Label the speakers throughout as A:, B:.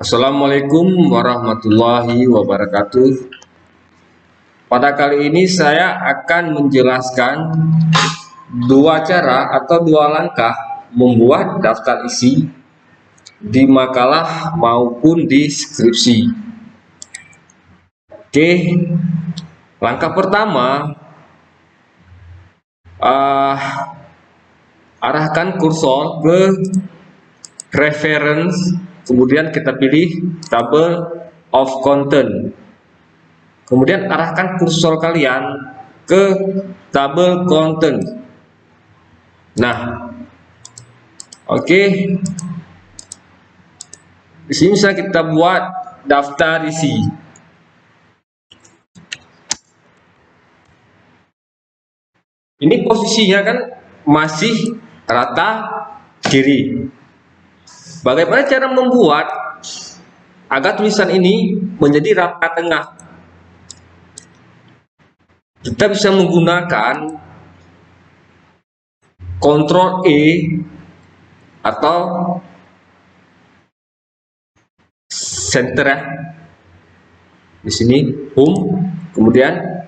A: Assalamualaikum warahmatullahi wabarakatuh. Pada kali ini saya akan menjelaskan dua cara atau dua langkah membuat daftar isi di makalah maupun di skripsi. Oke, langkah pertama, arahkan kursor ke reference, kemudian kita pilih table of content. Kemudian arahkan kursor kalian ke tabel content. Nah, oke. Di sini bisa kita buat daftar isi. Ini posisinya kan masih rata kiri. Bagaimana cara membuat agar tulisan ini menjadi rata tengah? Kita bisa menggunakan Ctrl E atau center ya. Di sini home, kemudian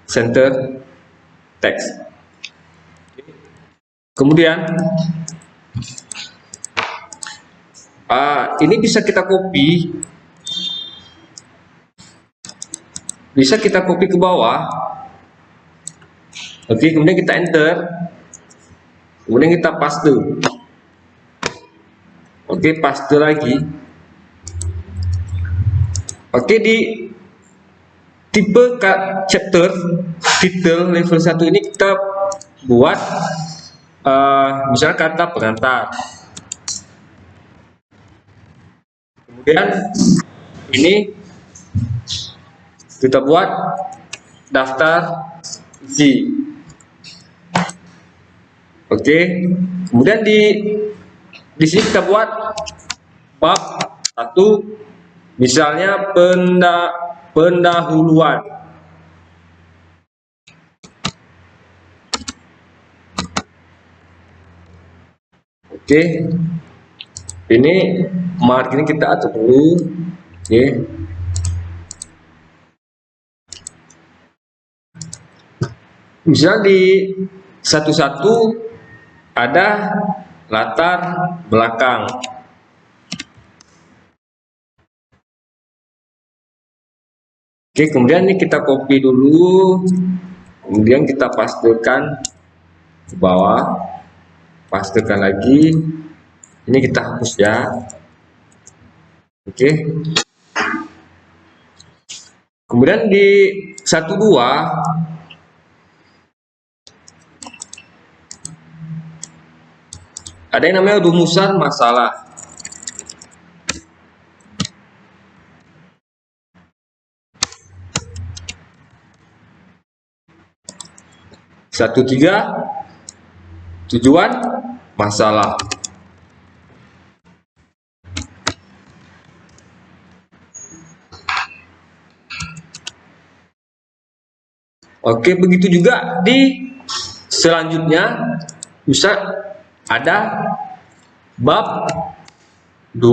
A: center text. Kemudian ini bisa kita copy. Bisa kita copy ke bawah. Oke, kemudian kita enter. Kemudian kita paste. Oke, paste lagi. Oke, di tipe chapter title level 1 ini kita buat misalnya kata pengantar. Kemudian ini kita buat daftar isi. Oke, kemudian di sini kita buat bab 1, misalnya pendahuluan. Oke, ini mark ini kita atur dulu. Oke. Misal di satu-satu ada latar belakang. Oke, kemudian ini kita copy dulu, kemudian kita pastekan ke bawah, pastekan lagi. Ini kita hapus ya. Oke. Kemudian di 1-2 ada yang namanya rumusan masalah. Satu tiga, tujuan masalah. Oke, begitu juga di selanjutnya bisa ada bab 2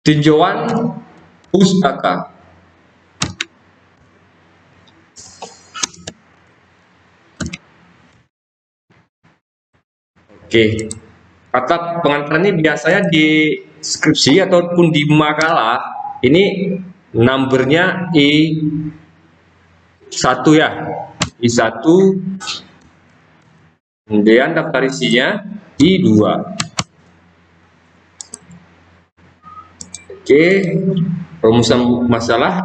A: tinjauan pustaka. Oke, kata pengantar ini biasanya di skripsi ataupun di makalah ini numbernya I1 ya, I1. Kemudian daftar isinya I2. Oke, rumusan masalah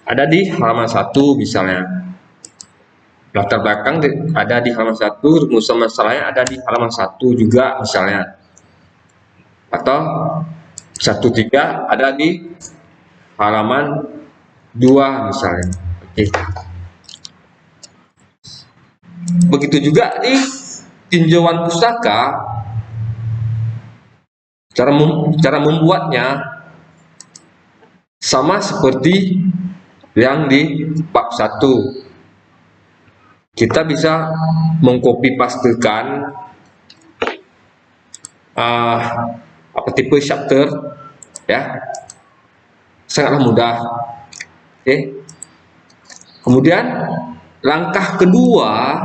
A: ada di halaman 1 misalnya. Latar belakang ada di halaman 1, rumusan masalahnya ada di halaman 1 juga misalnya. Atau 1-3 ada di halaman 2 misalnya. Oke. Begitu juga di tinjauan pustaka, cara membuatnya sama seperti yang di bab 1. Kita bisa mengcopy pastekan apa tipe chapter ya, sangatlah mudah. Oke, kemudian langkah kedua,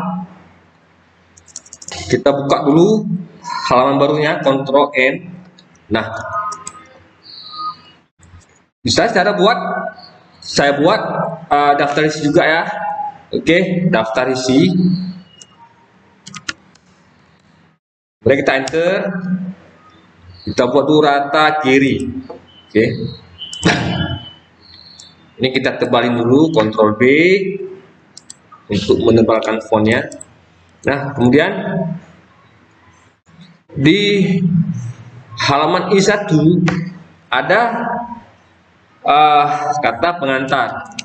A: kita buka dulu halaman barunya, Ctrl N. Nah, bisa saya buat daftar isi juga ya. Oke, daftar isi. Kemudian kita enter, kita buat dulu rata kiri. Oke, ini kita tebalin dulu, Ctrl B untuk menebalkan fontnya. Nah, kemudian di halaman I1 ada kata pengantar.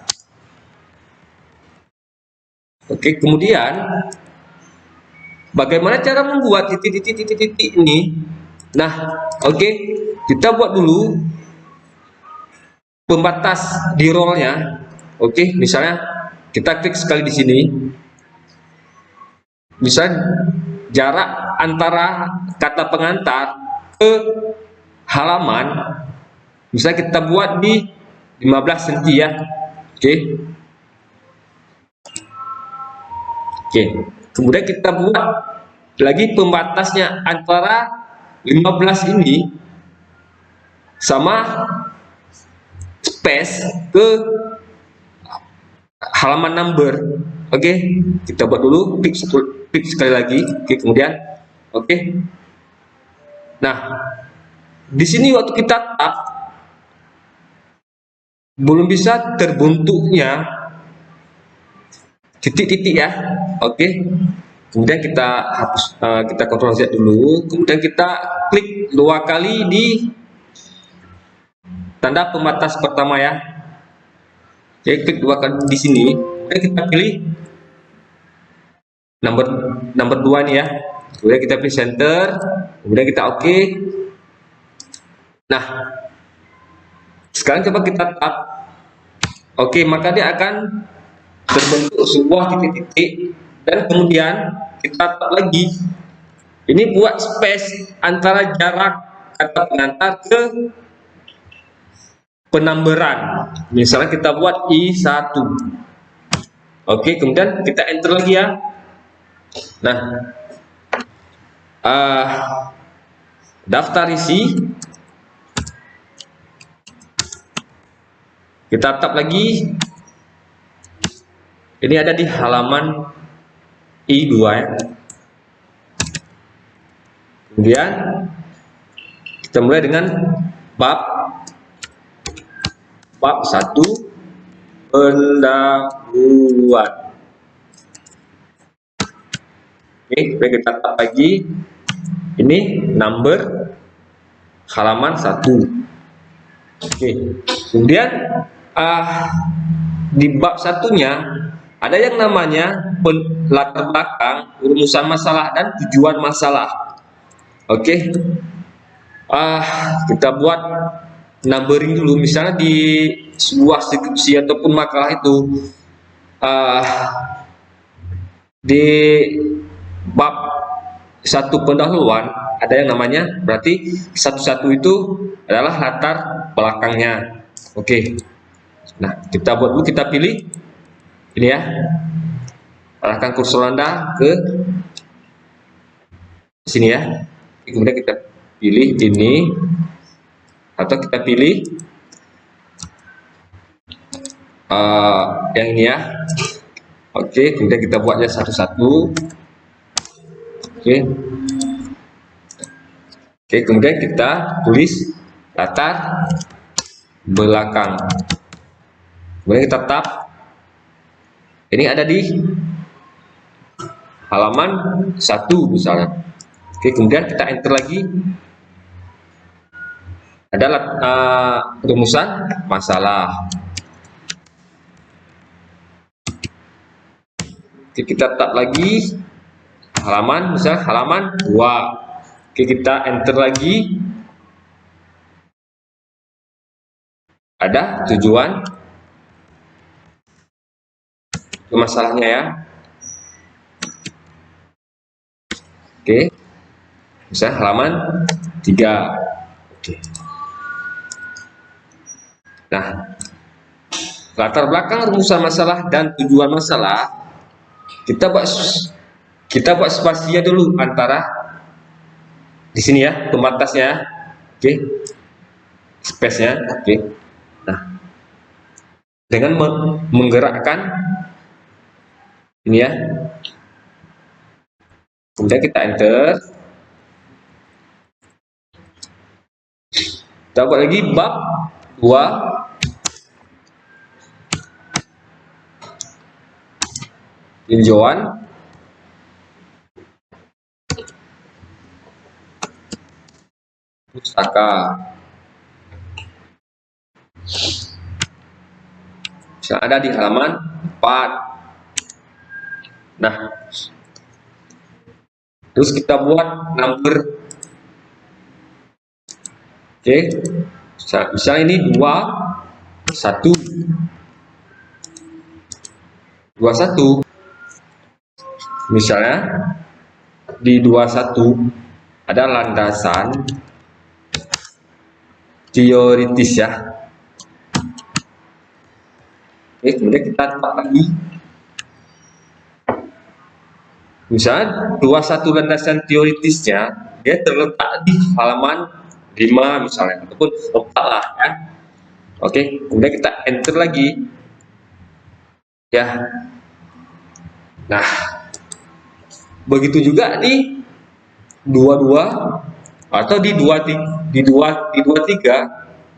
A: Oke, kemudian bagaimana cara membuat titik-titik ini? Nah, oke, kita buat dulu pembatas di rollnya. Oke, misalnya kita klik sekali di sini, bisa jarak antara kata pengantar ke halaman bisa kita buat di 15 cm ya. Oke. Oke, kemudian kita buat lagi pembatasnya antara 15 ini sama space ke halaman number. Oke, kita buat dulu, klik sekali lagi. Oke, kemudian oke. Nah, di sini waktu kita tap belum bisa terbentuknya titik-titik ya. Oke, kemudian kita hapus, kita Ctrl Z dulu, kemudian kita klik 2 kali di tanda pembatas pertama ya. Oke, klik 2 kali di sini, kemudian kita pilih nomor 2 nih ya, kemudian kita pilih center, kemudian kita oke. Nah, sekarang coba kita tap. Oke, maka dia akan terbentuk sebuah titik-titik, dan kemudian kita tap lagi. Ini buat space antara jarak kata pengantar ke penambaran. Misalnya kita buat I1. Oke, kemudian kita enter lagi ya. Nah, daftar isi, kita tap lagi. Ini ada di halaman I2 ya. Kemudian kita mulai dengan bab 1, pendahuluan. Oke, kita tap lagi. Ini number halaman 1. Oke, kemudian di bab satunya ada yang namanya latar belakang, rumusan masalah, dan tujuan masalah. Oke, kita buat numbering dulu. Misalnya di sebuah skripsi ataupun makalah itu di bab 1 pendahuluan ada yang namanya, berarti 1 itu adalah latar belakangnya. Oke, nah kita buat dulu, kita pilih ini ya, arahkan kursor Anda ke sini ya. Kemudian kita pilih ini, atau kita pilih yang ini ya. Oke, kemudian kita buatnya satu-satu. Oke, kemudian kita tulis latar belakang. Kemudian kita tap. Ini ada di halaman 1 misalnya. Oke, kemudian kita enter lagi. Adalah rumusan masalah. Oke, kita tap lagi halaman, misalnya halaman 2. Oke, kita enter lagi. Ada tujuan masalahnya ya. Oke, Misalnya halaman 3. Oke. Nah, latar belakang rumusan masalah dan tujuan masalah kita buat spasinya dulu antara di sini ya, pembatasnya. Oke. Space-nya. Oke. Nah, dengan menggerakkan ini ya. Kemudian kita enter. Kita buat lagi bab 2 tinjauan pustaka. Yang ada di halaman 4. Nah, terus kita buat number. Oke. Misalnya ini 21. Misalnya di 21 ada landasan teoritis ya. Oke, kemudian kita tempat lagi. Misalnya 21 landasan teoritisnya dia terletak di halaman 5 misalnya, ataupun 4 lah ya. Oke, kemudian kita enter lagi ya. Nah, begitu juga di 22 atau di 23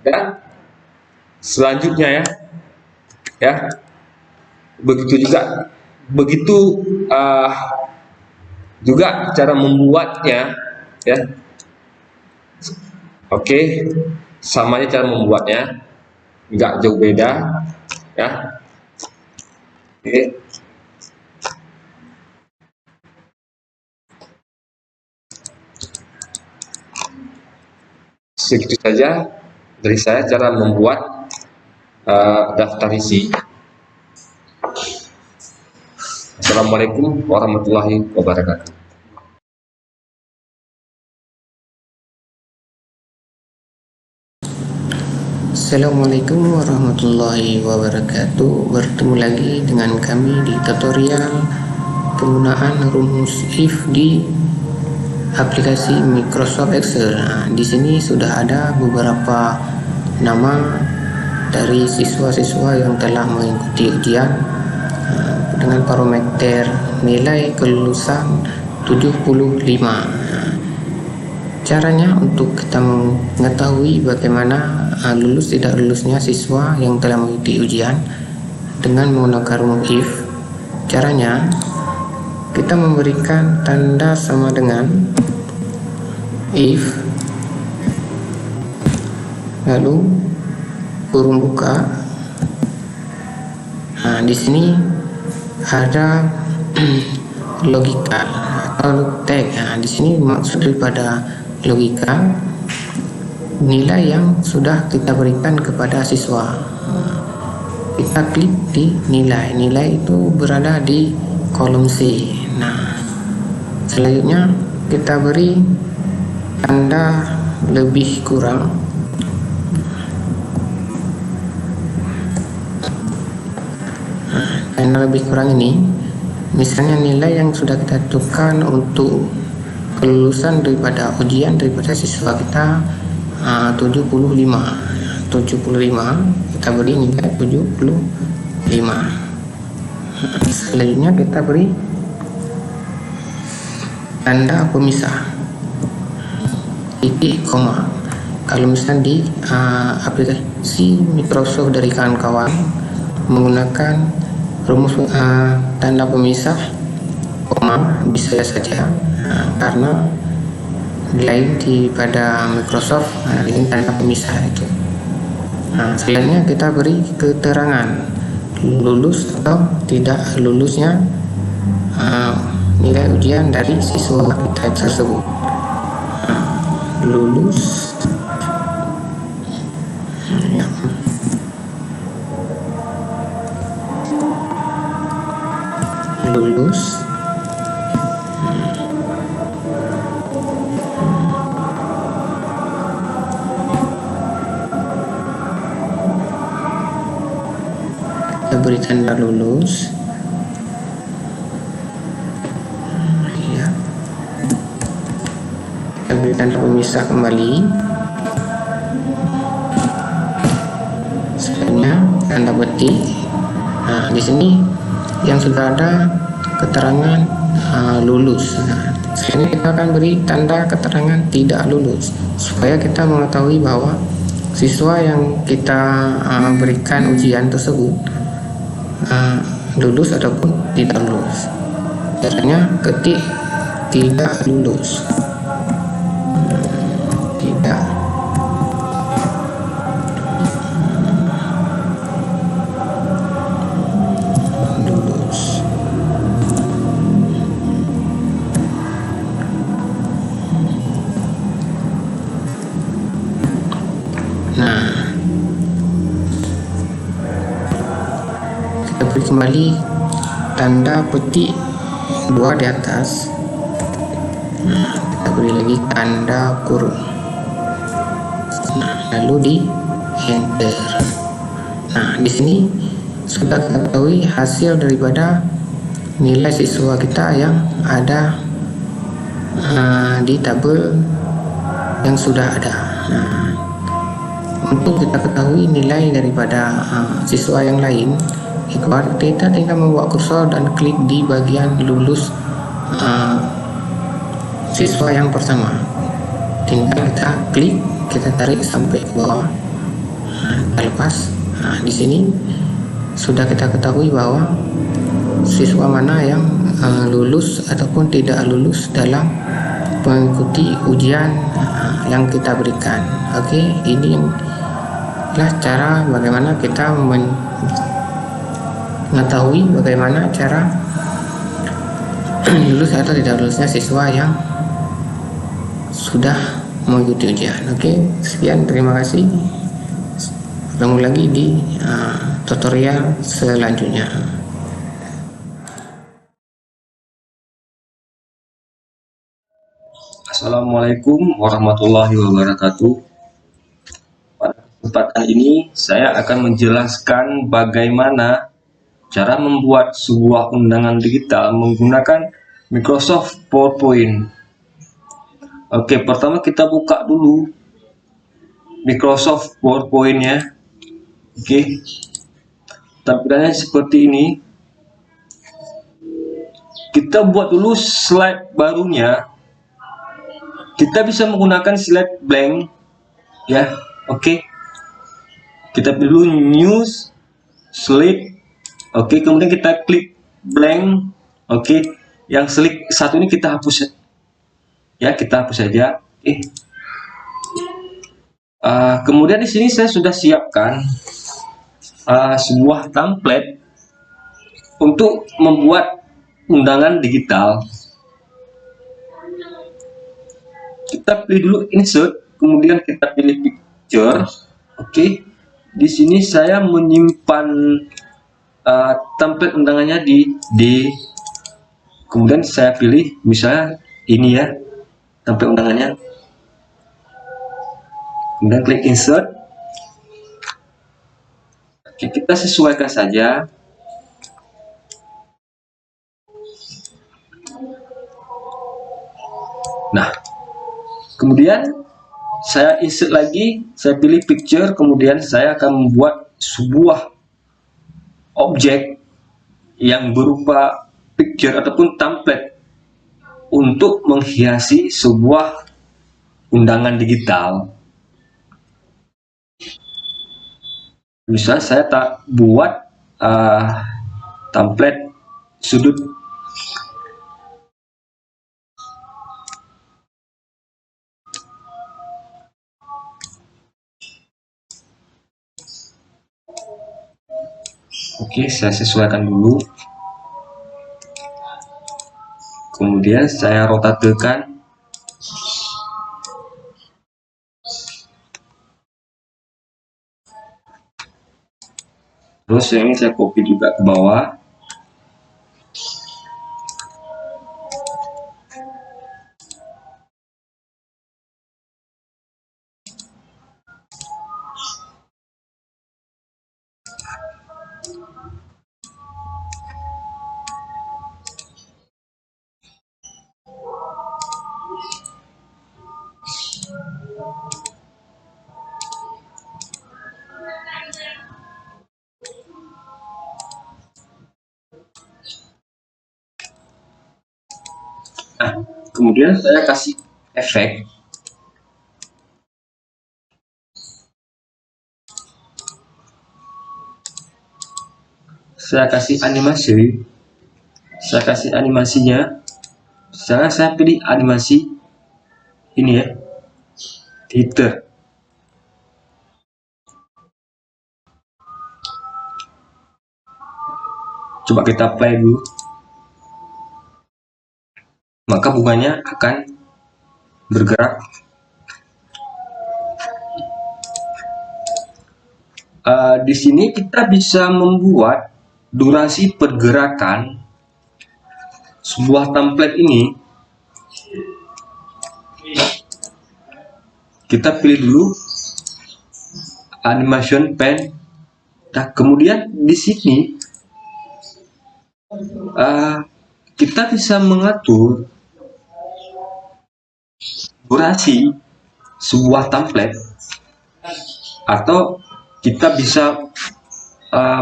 A: dan selanjutnya ya. Ya. Begitu juga cara membuatnya ya. Oke, sama aja cara membuatnya, nggak jauh beda ya. Oke. Segitu saja dari saya cara membuat daftar isi. Assalamualaikum warahmatullahi wabarakatuh.
B: Assalamualaikum warahmatullahi wabarakatuh. Bertemu lagi dengan kami di tutorial penggunaan rumus if di aplikasi Microsoft Excel. Nah, di sini sudah ada beberapa nama dari siswa-siswa yang telah mengikuti ujian dengan parameter nilai kelulusan 75. Caranya untuk kita mengetahui bagaimana lulus tidak lulusnya siswa yang telah mengikuti ujian dengan menggunakan rumus if. Caranya kita memberikan tanda sama dengan if, lalu kurung buka. Nah, di sini ada logika atau tag. Nah, di sini maksud daripada logika nilai yang sudah kita berikan kepada siswa. Kita klik di nilai itu berada di kolom C. Nah, selanjutnya kita beri tanda lebih kurang. Tanda lebih kurang ini misalnya nilai yang sudah kita tentukan untuk kelulusan daripada ujian daripada siswa kita 75. Kita beri nilai 75. Selanjutnya kita beri tanda pemisah titik koma. Kalau misalnya di aplikasi Microsoft dari kawan-kawan menggunakan rumus tanda pemisah koma bisa saja karena lain pada Microsoft ini tanda pemisah itu. Selanjutnya kita beri keterangan lulus atau tidak lulusnya nilai ujian dari siswa kita tersebut. Lulus ya. Lulus beri tanda lulus. Ya, kita beri tanda pemisah kembali. Selanjutnya tanda petik. Nah, di sini yang sudah ada keterangan lulus. Nah, selanjutnya kita akan beri tanda keterangan tidak lulus supaya kita mengetahui bahwa siswa yang kita berikan ujian tersebut lulus ataupun tidak lulus. Caranya ketik tidak lulus. Tidak lulus. Nah, kita beri kembali tanda petik 2 di atas. Nah, kita beri lagi tanda kurung. Nah, lalu di enter. Nah, di sini sudah kita ketahui hasil daripada nilai siswa kita yang ada di tabel yang sudah ada. Nah, untuk kita ketahui nilai daripada siswa yang lain, kita tinggal membawa kursor dan klik di bagian lulus siswa yang pertama. Tinggal kita klik, kita tarik sampai ke bawah. Kita lepas. Nah, di sini sudah kita ketahui bahwa siswa mana yang lulus ataupun tidak lulus dalam mengikuti ujian yang kita berikan. Oke, ini adalah cara bagaimana kita mengetahui bagaimana cara lulus atau tidak lulusnya siswa yang sudah mengikuti ujian. Oke, sekian, terima kasih. Ketemu lagi di tutorial selanjutnya.
A: Assalamualaikum warahmatullahi wabarakatuh. Pada kesempatan ini saya akan menjelaskan bagaimana cara membuat sebuah undangan digital menggunakan Microsoft PowerPoint. Oke, pertama kita buka dulu Microsoft PowerPoint ya. Oke, tampilannya seperti ini. Kita buat dulu slide barunya. Kita bisa menggunakan slide blank ya. Oke, kita pilih news slide. Oke, kemudian kita klik blank. Oke, yang slide satu ini kita hapus ya, kita hapus saja. Oke. Kemudian di sini saya sudah siapkan sebuah template untuk membuat undangan digital. Kita pilih dulu insert, kemudian kita pilih picture. Oke, di sini saya menyimpan template undangannya di D. Kemudian saya pilih misalnya ini ya, template undangannya. Kemudian klik insert. Oke, kita sesuaikan saja. Nah, kemudian saya insert lagi, saya pilih picture, kemudian saya akan membuat sebuah objek yang berupa picture ataupun template untuk menghiasi sebuah undangan digital. Misal saya tak buat template sudut. Oke, saya sesuaikan dulu. Kemudian saya rotatekan. Terus yang ini saya copy juga ke bawah. Nah, kemudian saya kasih efek. Saya kasih animasi. Saya kasih animasinya. Misalnya saya pilih animasi ini ya, heater. Coba kita play dulu. Maka bunganya akan bergerak. Di sini kita bisa membuat durasi pergerakan sebuah template ini. Kita pilih dulu animation pen. Nah, kemudian di sini kita bisa mengatur durasi sebuah template, atau kita bisa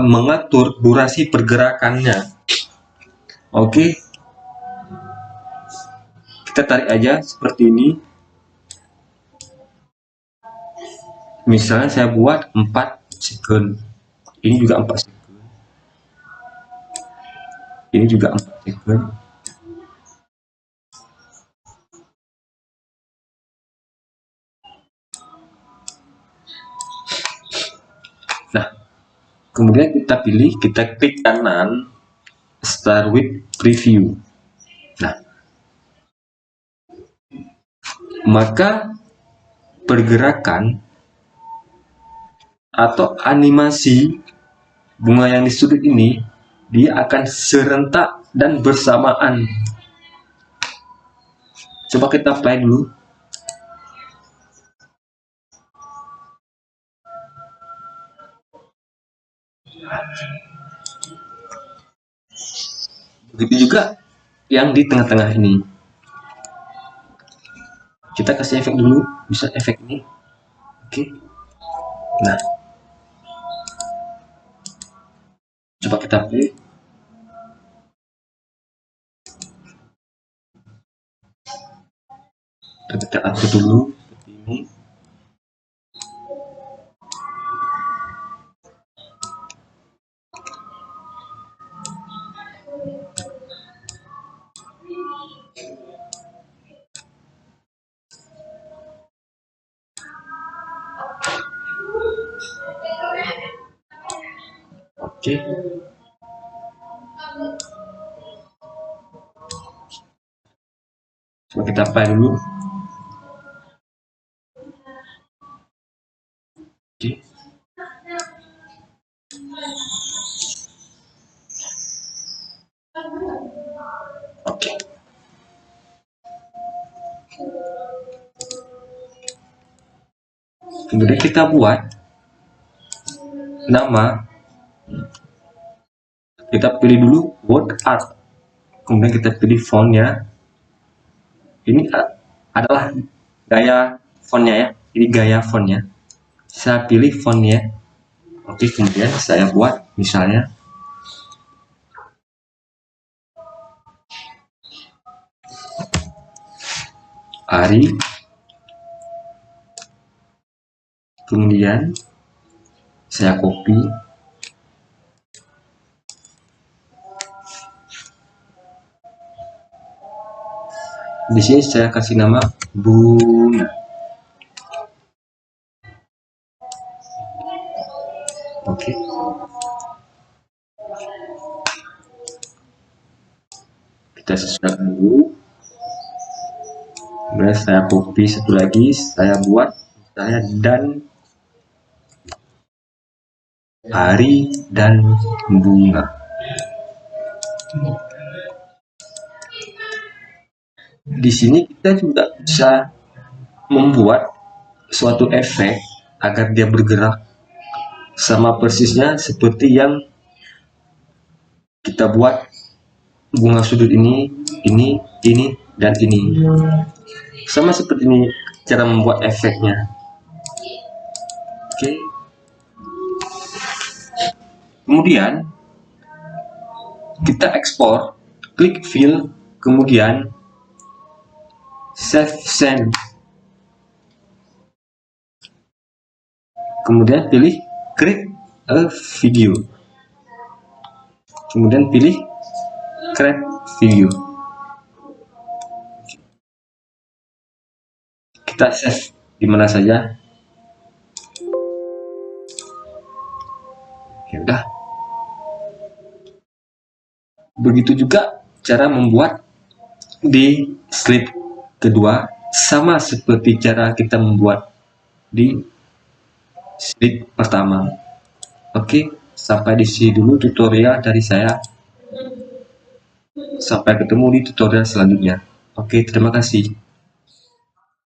A: mengatur durasi pergerakannya. Oke, kita tarik aja seperti ini. Misalnya saya buat 4 second. Ini juga 4 second. Ini juga 4 second. Nah, kemudian kita pilih, kita klik kanan, start with preview. Nah, maka pergerakan atau animasi bunga yang di sudut ini, dia akan serentak dan bersamaan. Coba kita play dulu. Begitu juga yang di tengah-tengah ini. Kita kasih efek dulu, bisa efek ini. Oke. Nah, coba kita play. Kita atur dulu seperti ini. Oke. Coba kita play dulu. Oke. Oke. Kemudian kita buat nama. Kita pilih dulu word art. Kemudian kita pilih fontnya. Ini adalah gaya fontnya ya. Ini gaya fontnya. Saya pilih fontnya. Oke, kemudian saya buat misalnya Ari. Kemudian saya copy. Di sini saya kasih nama Bunga. Oke. Kita sesuaikan dulu. Kemudian saya copy satu lagi, saya buat saya dan Ari dan Bunga. Di sini kita juga bisa membuat suatu efek agar dia bergerak sama persisnya seperti yang kita buat bunga sudut ini, dan ini. Sama seperti ini cara membuat efeknya. Oke. Kemudian kita ekspor, klik fill, kemudian save send. Kemudian pilih create a video. Kemudian pilih create video. Kita save di mana saja. Ya udah. Begitu juga cara membuat di slide kedua, sama seperti cara kita membuat di slide pertama. Oke, sampai di sini dulu tutorial dari saya. Sampai ketemu di tutorial selanjutnya. Oke, terima kasih.